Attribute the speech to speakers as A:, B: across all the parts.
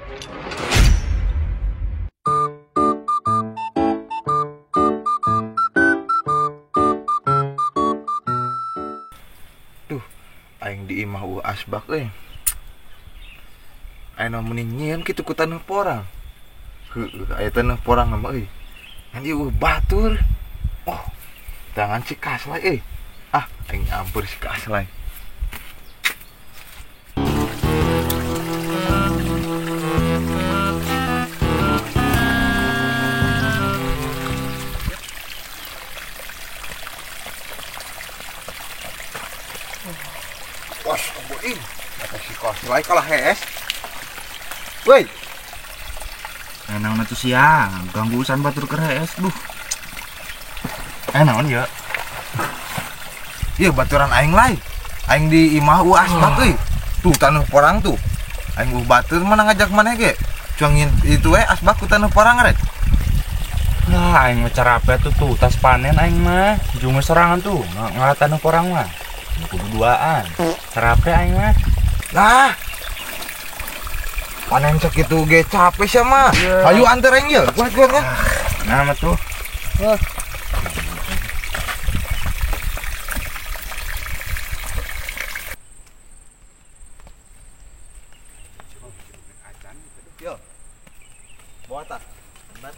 A: Duh, aing di imah asbak aing nemenin nyian kitu ku taneuh porang. Heueuh, aya taneuh porang mah euy. Ngan ieu batur. Oh, tangan si Kaslay Ah, aing ampur si Kaslay. Wah, boing. Kata si Kaslay kalah hees. Woi.
B: Naon atuh sia, ganggu urusan batur keres. Duh.
A: Naon ya? Iya baturan aing lain. Aing di imah asbak euy. Tuh taneuh porang tuh. Aing batur mana ngajak maneh ge. Cuangin itu asbak ku taneuh porang rek.
B: Nah, aing mah carape tuh tas panen aing mah. Junge serangan tuh, ngalah taneuh porang mah. Kudu duaan. Carape aing mah.
A: Nah. Panen sakitu ge capek sia mah. Hayu anter aing ye. Kuat kan.
B: Nah, mah tuh.
A: Yo. Bawa tas. Bentar.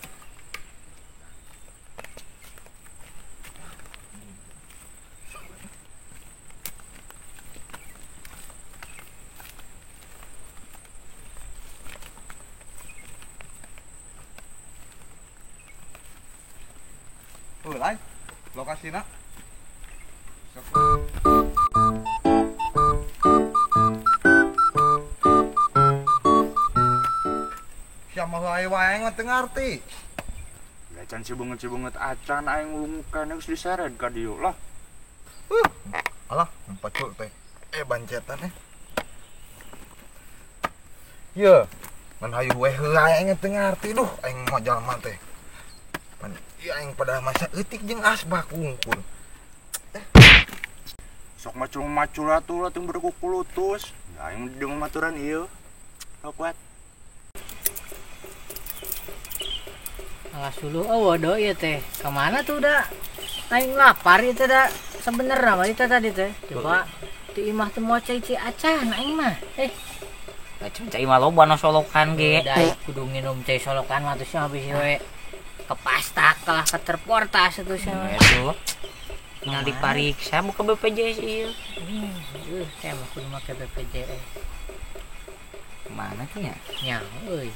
A: Lai, lokasina. Siapa wae ngerti ngerti.
B: Ya can cibunget acan aing lumukan geus diseret ka dieu lah.
A: Alah, pacul teh. Bancetan Ye, ngan hayu we heula aing teu ngarti duh, aing mah jalma teh. Pan ieu aing pada masa eutik jeung asbak wungkul.
B: Sok macul atuh lah teu berkuku lutus. Aing deung maturan ieu. Kuat.
C: Alas dulu, waduh ya teh. Kemana tuh dah? Aing lapar itu dah. Sebenernya mah itu tadi teh. Coba di imah teu moal cai acan aing mah.
D: Cai mah loba no solokan ge.
C: Udah kudu nginum cai solokan mah terus habis we kepastak kalah ke terportas itu sih.
D: Itu. Tinggal dipariksa buka BPJS ieu.
C: Saya mah kudu make BPJS.
D: Mana tuh nya?
C: Nya euy.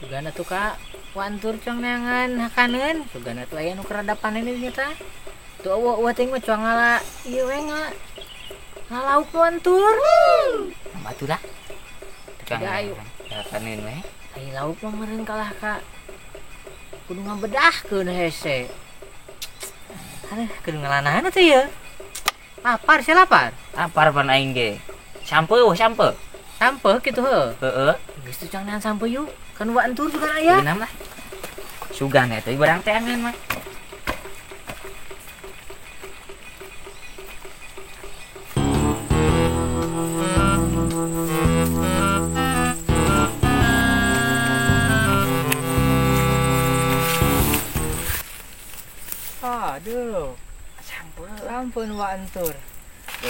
C: Sugana tuh Kak, wantur cong neangan hakaneun. Sugana tuh aya nu keradapan ini nya tah. Tuh eueuh teh mah cong ngala ieu we ngalauk wantur.
D: Batur dah.
C: Udah ayo.
D: Kaneun we.
C: Ai lauk mah meureun kalah Kak. Kudu ngabedahkeun hese. Aduh, kudu ngalanahan atuh ya. Lapar sih lapar.
D: Lapar pan aing ge. Sampe.
C: Sampe kitu heuh.
D: Heeh.
C: Geus tuh cang nean sampe yuk. Kan wantur juga aya.
D: Beunam lah. Sugan eta barang teh angan mah.
C: Aduh. Sampun wantur.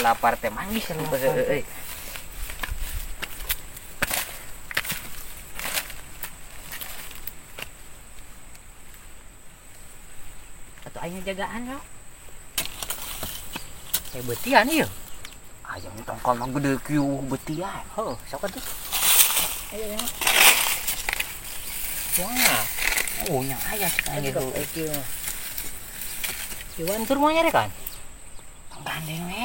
D: Lapar teh mangis lu euy.
C: Atuh aing jagaan yo. Kayak betian ieu.
D: Aya tongkol mah gede kieu betian.
C: Heuh, sok atuh. Ayo ya. Wah.
D: Oh, nya aya sekali
C: Aduh,
D: itu.
C: Si wantur mau nyari kan?
D: Gandeng we.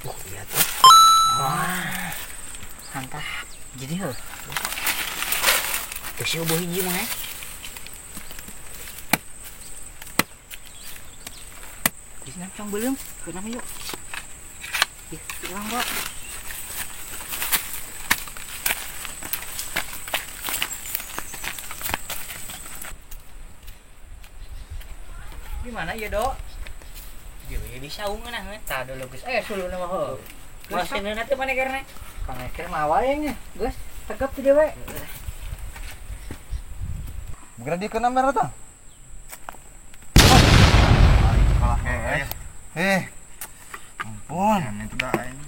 C: Lihat tuh. Wah. Mantap. Jadi heuh.
D: Geus eueuh hiji mah.
C: Disana cong belum? Kenapa yuk? Ih, hilang, Bok. Gimana ya, Dok? Dia
D: Jadi saung nah tah dulu geus.
C: Sulu nama ho.
D: Masih nanti mana karena?
C: Paneker mah wae nya. Geus tegap ti dewe.
A: Bukan dia kena merah tah. Kalah ampun.
B: Itu dah aing.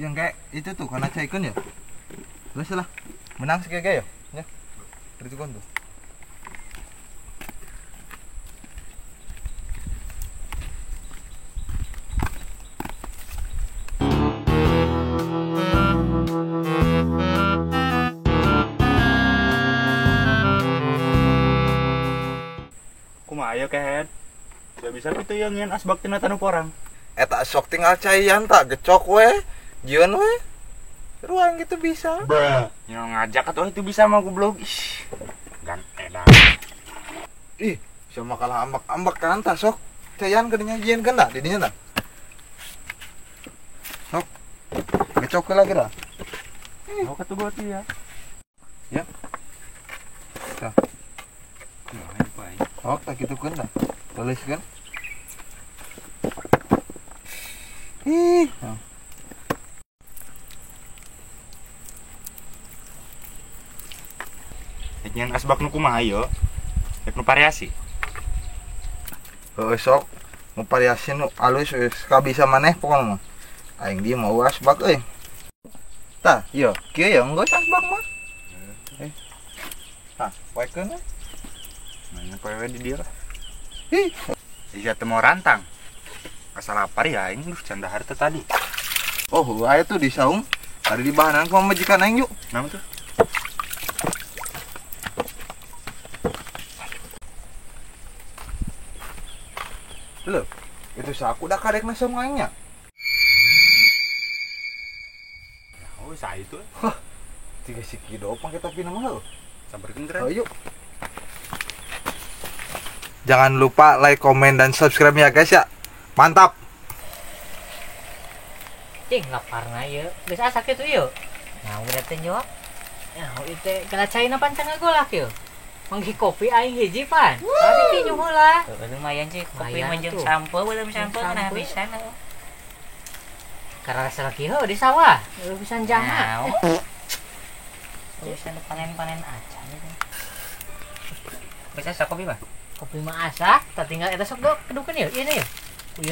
A: Yang kayak itu tuh karena caikun ya. Terus lah. Menang sih kayak ya. Ya. Itu kan tuh.
B: Kumaha aya kehead? Gak bisa gitu yang nyen asbak tina tanu porang.
A: Eta sok tinggal caian tak gecok we. Jieun we. Ruang gitu bisa.
B: Yang ngajak atuh itu bisa mah goblok. Ih. Gan edan.
A: Ih, sama kalah ambak-ambak kan tak sok. Caian kadinya jieun kan dah didinya dah. Sok. Gecok ke lagi dah.
B: Mau kata gua tuh ya.
A: Ya. Tah.
B: Kumaha ieu pae?
A: Oh, tak gitu kan dah. Tulis kan. Ih.
B: Nyen asbak nu kumaha yo? Rek nu variasi.
A: Heuh sok nu variasi nu alus geus kabisa maneh pokona mah. Aing dia mau asbak euy. Tah, ieu kieu ya enggeus asbak mah. Tah, waekeun we.
B: Mana pae di dia lah.
A: Ih,
B: Iya teu mau rantang. Asal lapar ya aing geus can dahar teh tadi.
A: oh, aya tuh di saung. Ada di bahanan ku majikan aing yuk.
B: Nama tuh?
A: Loh, itu saku udah kadek na saung aingnya.
B: Oh, sa itu.
A: Tiga sikido pangke topi nama heuh.
B: Sabarkeun geura.
A: Ayo. Jangan lupa like, komen, dan subscribe ya guys ya. Mantap.
C: Cing lapar na ieu. Geus asa kitu ieu. Nah, udah teh jawab. Ya, itu kala caina pancang ngagolak ieu. Manggi kopi aing hiji pan. Tadi ti heula.
D: Lumayan sih kopi
C: Lumayan
D: mah jeung
C: tuh.
D: sampo belum sampo
C: Sampo.
D: nah bisa nah.
C: Karena rasa lagi di sawah. Lu bisa jangan.
D: Nah. Bisa panen-panen aja gitu. Bisa sa kopi mah?
C: Kopi mah asa, tak tinggal eta sok dok kedukeun ieu. Ieu nih.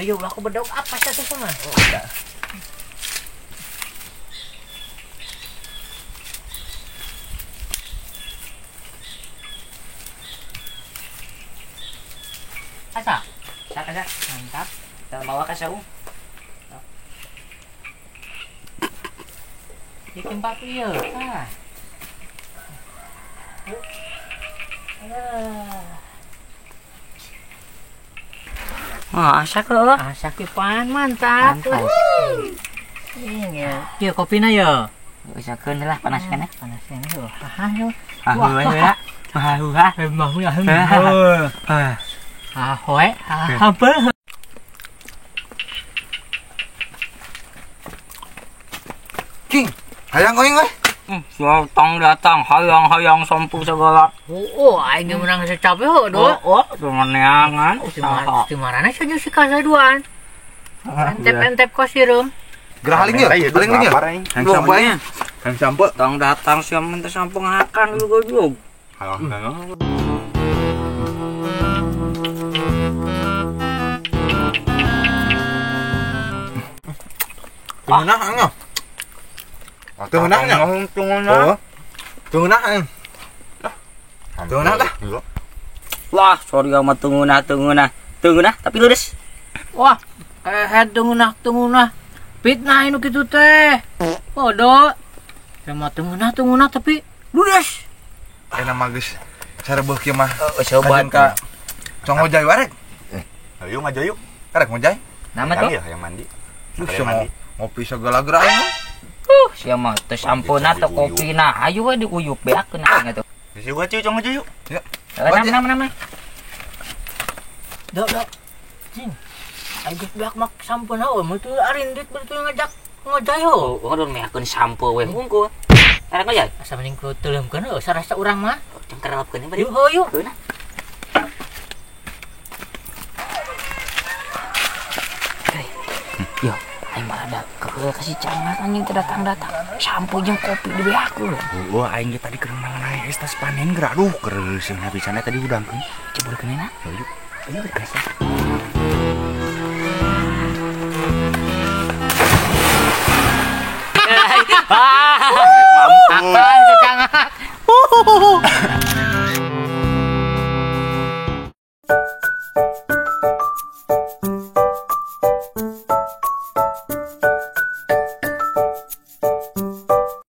C: Yo aku bedog apa satu sama. Asa.
D: Asa. Mantap. Kita bawa ke saung.
C: Di tempat ieu. Ah.
D: Asa kok.
C: Asa ki pan mantap. Ini ya kopina ya.
D: Usahakeun lah panaskeun ya.
C: Panasnya nih. Haha yo.
D: Heula. Haha.
C: Emang ya. Ahoy, apa?
A: King, hayang oing we.
D: Datang datang hayang-hayang sampu segala.
C: Oh, aing menang secape ho do.
D: Cuma neangan
C: Di marana saja si kasaduan. Entep-entep kosirum.
A: Gerah haling ya? Haling ya? Hang sampo aing. Hang sampo.
D: Datang datang siam minta sampu ngakan lu goblok.
B: Halo.
A: Tungunah anga. Tungunah nya.
B: Tungunah.
A: Oh. Tungunah aing. Tungunah dah.
D: Wah, sorry amat tunguna tapi ludes.
C: Wah, tunguna. Fitnah inu kitu teh. Podo. Sama tunguna tapi ludes.
A: Nama geus sarebeuh kieu mah.
D: Sobat
A: Ka cong ngojay warek.
B: Ayo ngajo yuk.
A: Karek ngojay.
D: nama tuh.
B: Ya yang mandi.
A: Lu mau ngopi segala gerah aing.
D: Sia mah teh sampuna teh kopina. Ayo we diuyup beakeun aing atuh.
B: Sisi gua cuy cong ngajo yuk.
A: Ya.
D: Nama.
C: Dok. Cing. Aing geus beak mak sampuna we mah teu arindit betul ngajak ngojay ho.
D: Oh, udah meakeun sampo we hungkul. Karek ngajak.
C: Asa mending ku teuleumkeun sarasa urang mah.
D: Jeung kerapkeun
C: Yuk ho yuk.
D: Keuna. Yo, aing mah ada kasih cangat anjing teu datang-datang. Sampo jeung kopi di beak lu.
B: Oh, aing ge tadi keur naik es tas panen gerak. Aduh, kereuseuh pisan tadi udangkeun.
D: Cebur kenena.
B: Yuk.
D: Ayo berkasa.